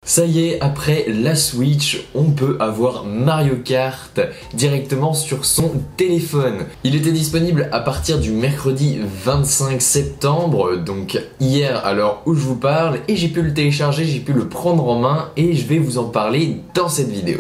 Ça y est, après la Switch, on peut avoir Mario Kart directement sur son téléphone. Il était disponible à partir du mercredi 25 septembre, donc hier à l'heure où je vous parle, et j'ai pu le télécharger, j'ai pu le prendre en main et je vais vous en parler dans cette vidéo.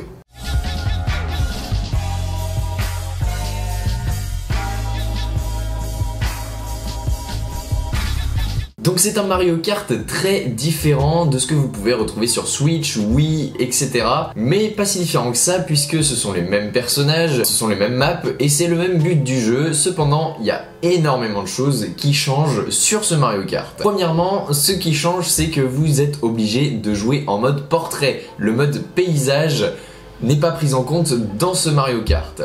Donc c'est un Mario Kart très différent de ce que vous pouvez retrouver sur Switch, Wii, etc. Mais pas si différent que ça puisque ce sont les mêmes personnages, ce sont les mêmes maps et c'est le même but du jeu. Cependant, il y a énormément de choses qui changent sur ce Mario Kart. Premièrement, ce qui change, c'est que vous êtes obligé de jouer en mode portrait. Le mode paysage n'est pas pris en compte dans ce Mario Kart.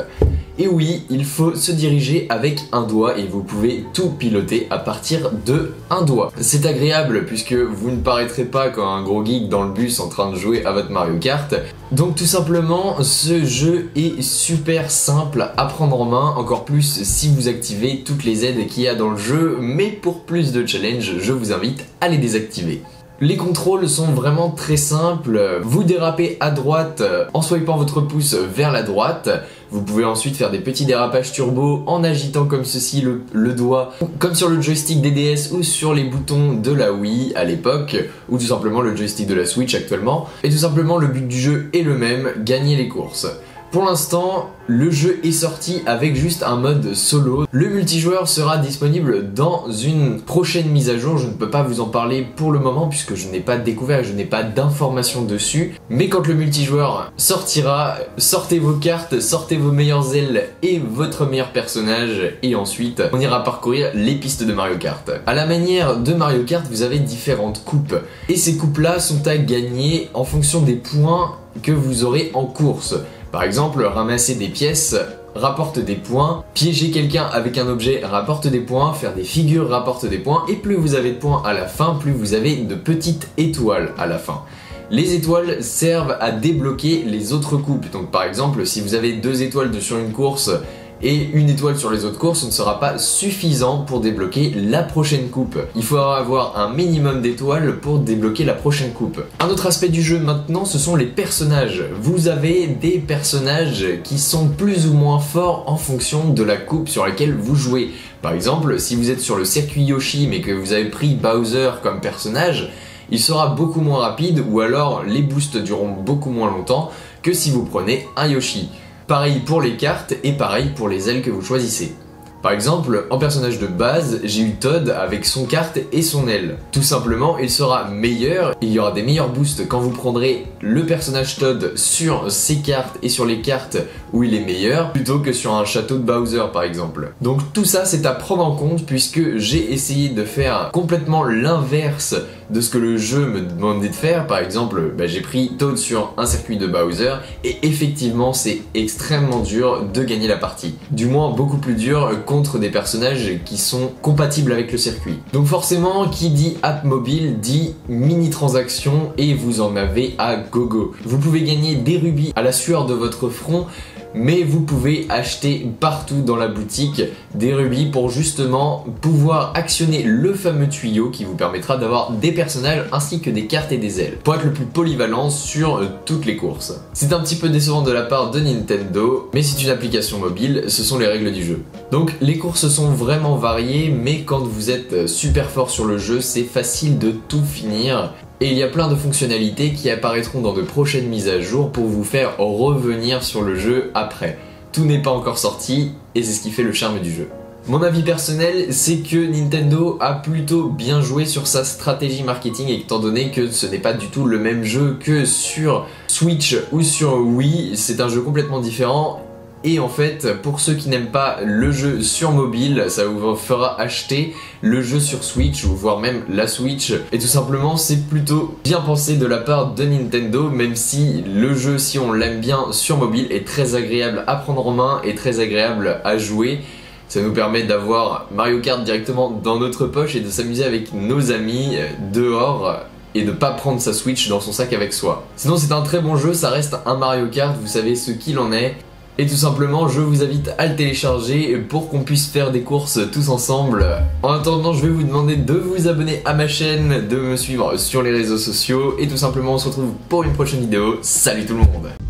Et oui, il faut se diriger avec un doigt et vous pouvez tout piloter à partir de un doigt. C'est agréable puisque vous ne paraîtrez pas comme un gros geek dans le bus en train de jouer à votre Mario Kart. Donc tout simplement, ce jeu est super simple à prendre en main, encore plus si vous activez toutes les aides qu'il y a dans le jeu, mais pour plus de challenge, je vous invite à les désactiver. Les contrôles sont vraiment très simples, vous dérapez à droite en swipant votre pouce vers la droite, vous pouvez ensuite faire des petits dérapages turbo en agitant comme ceci le doigt, comme sur le joystick des DS ou sur les boutons de la Wii à l'époque, ou tout simplement le joystick de la Switch actuellement. Et tout simplement le but du jeu est le même, gagner les courses. Pour l'instant, le jeu est sorti avec juste un mode solo. Le multijoueur sera disponible dans une prochaine mise à jour. Je ne peux pas vous en parler pour le moment puisque je n'ai pas découvert, je n'ai pas d'informations dessus. Mais quand le multijoueur sortira, sortez vos cartes, sortez vos meilleures ailes et votre meilleur personnage et ensuite on ira parcourir les pistes de Mario Kart. À la manière de Mario Kart, vous avez différentes coupes et ces coupes-là sont à gagner en fonction des points que vous aurez en course. Par exemple, ramasser des pièces rapporte des points, piéger quelqu'un avec un objet rapporte des points, faire des figures rapporte des points, et plus vous avez de points à la fin, plus vous avez de petites étoiles à la fin. Les étoiles servent à débloquer les autres coupes. Donc par exemple, si vous avez 2 étoiles sur une course et 1 étoile sur les autres courses, ce ne sera pas suffisant pour débloquer la prochaine coupe. Il faudra avoir un minimum d'étoiles pour débloquer la prochaine coupe. Un autre aspect du jeu maintenant, ce sont les personnages. Vous avez des personnages qui sont plus ou moins forts en fonction de la coupe sur laquelle vous jouez. Par exemple, si vous êtes sur le circuit Yoshi mais que vous avez pris Bowser comme personnage, il sera beaucoup moins rapide ou alors les boosts dureront beaucoup moins longtemps que si vous prenez un Yoshi. Pareil pour les cartes et pareil pour les ailes que vous choisissez. Par exemple, en personnage de base, j'ai eu Todd avec son carte et son aile. Tout simplement, il sera meilleur, il y aura des meilleurs boosts quand vous prendrez le personnage Todd sur ses cartes et sur les cartes où il est meilleur, plutôt que sur un château de Bowser par exemple. Donc tout ça c'est à prendre en compte puisque j'ai essayé de faire complètement l'inverse de ce que le jeu me demandait de faire. Par exemple, j'ai pris Todd sur un circuit de Bowser et effectivement c'est extrêmement dur de gagner la partie. Du moins beaucoup plus dur contre des personnages qui sont compatibles avec le circuit. Donc forcément, qui dit app mobile dit mini transaction et vous en avez à gogo. Vous pouvez gagner des rubis à la sueur de votre front, mais vous pouvez acheter partout dans la boutique des rubis pour justement pouvoir actionner le fameux tuyau qui vous permettra d'avoir des personnages ainsi que des cartes et des ailes pour être le plus polyvalent sur toutes les courses. C'est un petit peu décevant de la part de Nintendo, mais c'est une application mobile, ce sont les règles du jeu. Donc les courses sont vraiment variées, mais quand vous êtes super fort sur le jeu, c'est facile de tout finir. Et il y a plein de fonctionnalités qui apparaîtront dans de prochaines mises à jour pour vous faire revenir sur le jeu après. Tout n'est pas encore sorti et c'est ce qui fait le charme du jeu. Mon avis personnel, c'est que Nintendo a plutôt bien joué sur sa stratégie marketing étant donné que ce n'est pas du tout le même jeu que sur Switch ou sur Wii, c'est un jeu complètement différent. Et en fait, pour ceux qui n'aiment pas le jeu sur mobile, ça vous fera acheter le jeu sur Switch ou voire même la Switch. Et tout simplement, c'est plutôt bien pensé de la part de Nintendo, même si le jeu, si on l'aime bien sur mobile, est très agréable à prendre en main et très agréable à jouer. Ça nous permet d'avoir Mario Kart directement dans notre poche et de s'amuser avec nos amis dehors et de pas prendre sa Switch dans son sac avec soi. Sinon, c'est un très bon jeu, ça reste un Mario Kart, vous savez ce qu'il en est. Et tout simplement, je vous invite à le télécharger pour qu'on puisse faire des courses tous ensemble. En attendant, je vais vous demander de vous abonner à ma chaîne, de me suivre sur les réseaux sociaux et tout simplement on se retrouve pour une prochaine vidéo. Salut tout le monde!